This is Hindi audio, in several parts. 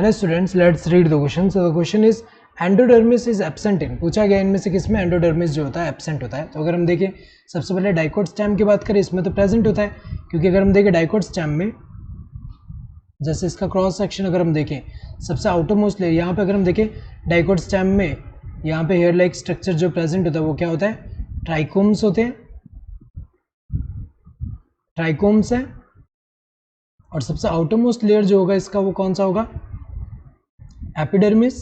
Hello students, let's read the question. So the question is endodermis is absent in. पूछा गया इनमें से किसमें एंडोडर्मिस जो होता है एब्सेंट होता है. तो अगर हम देखें सबसे पहले डाइकोट स्टेम की बात करें, इसमें तो प्रेजेंट होता है, क्योंकि अगर हम देखें डाइकोट स्टेम में जैसे इसका क्रॉस सेक्शन अगर हम देखें सबसे आउटर मोस्ट लेयर, यहाँ पे अगर हम देखें डाइकोट स्टेम में यहाँ पे हेयर लाइक स्ट्रक्चर जो प्रेजेंट होता है वो क्या होता है, ट्राइकोम्स होते हैं, ट्राइकोम्स है. और सबसे आउटर मोस्ट लेयर जो होगा इसका वो कौन सा होगा, एपिडर्मिस.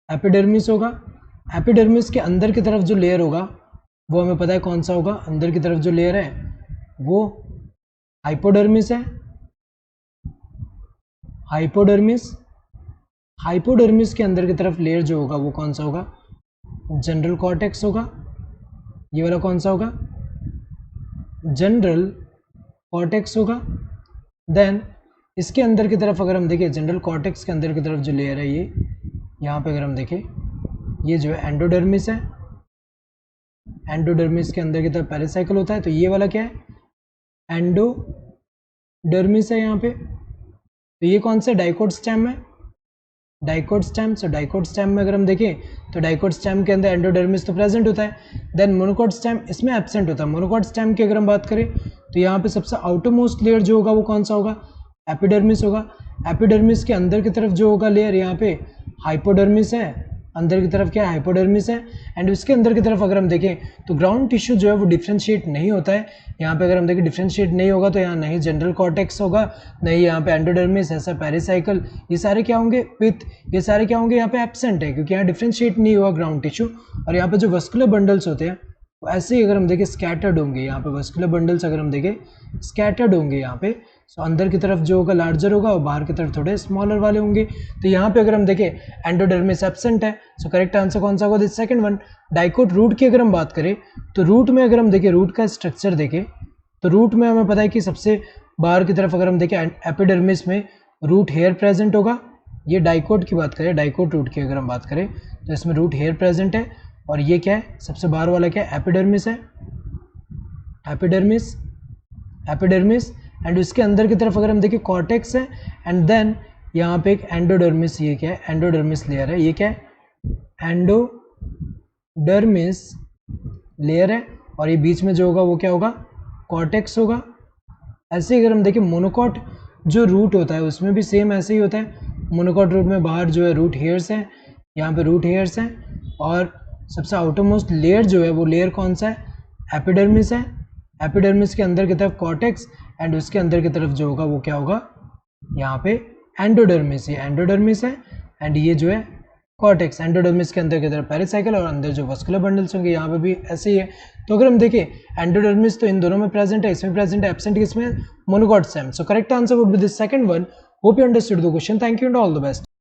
एपिडर्मिस होगा. एपिडर्मिस के अंदर की तरफ जो लेयर होगा वो हमें पता है कौन सा होगा. अंदर की तरफ जो लेयर है वो हाइपोडर्मिस है. हाइपोडर्मिस. हाइपोडर्मिस के अंदर की तरफ लेयर जो होगा वो कौन सा होगा, जनरल कॉर्टेक्स होगा. ये वाला कौन सा होगा, जनरल कॉर्टेक्स होगा. देन इसके अंदर की तरफ अगर हम देखें जनरल कॉर्टेक्स के अंदर की तरफ जो लेयर है ये यहाँ पे अगर हम देखें ये जो है एंडोडर्मिस है. एंडोडर्मिस के अंदर की तरफ पेरिसाइकल होता है. तो ये वाला क्या है, एंडोडर्मिस है यहाँ पे. तो ये कौन सा डाइकोट स्टेम है, डाइकोट स्टेम. सो डाइकोट स्टेम में अगर हम देखें तो डाइकोट स्टेम के अंदर एंडोडर्मिस तो प्रेजेंट होता है. देन मोनोकोट स्टेम इसमें एब्सेंट होता है. मोनोकोट स्टेम की अगर हम बात करें तो यहाँ पे सबसे आउटर मोस्ट लेयर जो होगा वो कौन सा होगा, एपिडर्मिस होगा. एपिडर्मिस के अंदर की तरफ जो होगा लेयर यहाँ पे हाइपोडर्मिस है. अंदर की तरफ क्या है, हाइपोडर्मिस है. एंड उसके अंदर की तरफ अगर हम देखें तो ग्राउंड टिश्यू जो है वो डिफ्रेंशिएट नहीं होता है. यहाँ पे अगर हम देखें डिफ्रेंशिएट नहीं होगा तो यहाँ नहीं जनरल कॉर्टेक्स होगा, नहीं यहाँ पे एंडोडर्मिस, ऐसा पेरिसाइकल, ये सारे क्या होंगे, पिथ, ये सारे क्या होंगे यहाँ पे एब्सेंट है, क्योंकि यहाँ डिफ्रेंशिएट नहीं हुआ ग्राउंड टिश्यू. और यहाँ पे जो वस्कुलर बंडल्स होते हैं तो ऐसे ही अगर हम देखें स्कैटर्ड होंगे. यहाँ पे वस्कुलर बंडल्स अगर हम देखें स्कैटर्ड होंगे यहाँ पे. सो अंदर की तरफ जो होगा लार्जर होगा और बाहर की तरफ थोड़े स्मॉलर वाले होंगे. तो यहाँ पे अगर हम देखें एंडोडर्मिस एब्सेंट है. सो करेक्ट आंसर कौन सा होगा, this second one. Dicot root की अगर हम बात करें तो रूट में अगर हम देखें रूट का स्ट्रक्चर देखें तो रूट में हमें पता है कि सबसे बाहर की तरफ अगर हम देखें एपिडर्मिस में रूट हेयर प्रेजेंट होगा. ये डाइकोट की बात करें, डाइकोट रूट की अगर हम बात करें तो इसमें रूट हेयर प्रेजेंट है. और ये क्या है, सबसे बाहर वाला क्या है, एपिडर्मिस है. Epidermis, epidermis. एंड उसके अंदर की तरफ अगर हम देखें कॉर्टेक्स है. एंड देन यहाँ पे एक एंडोडर्मिस, ये क्या है, एंडोडर्मिस लेयर है. ये क्या है, एंडोडर्मिस लेयर है. और ये बीच में जो होगा वो क्या होगा, कॉर्टेक्स होगा. ऐसे ही अगर हम देखें मोनोकॉट जो रूट होता है उसमें भी सेम ऐसे ही होता है. मोनोकॉट रूट में बाहर जो है रूट हेयर्स हैं, यहाँ पे रूट हेयर्स हैं. और सबसे आउटर मोस्ट लेयर जो है वो लेयर कौन सा है, एपिडर्मिस है. एपिडर्मिस के अंदर की तरफ कॉर्टेक्स एंड उसके अंदर की तरफ जो होगा वो क्या होगा, यहाँ पे एंडोडर्मिस. ये एंडोडर्मिस है एंड ये जो है कॉर्टेक्स. एंडोडर्मिस के अंदर की तरफ पेरिसाइकल और अंदर जो वस्कुलर बंडल्स होंगे यहाँ पे भी ऐसे ही है. तो अगर हम देखें एंडोडर्मिस तो इन दोनों में प्रेजेंट है, इसमें प्रेजेंट है, एब्सेंट किसमें, monocot stem. So correct answer would be this second one. Hope you understood the question. Thank you and all the best.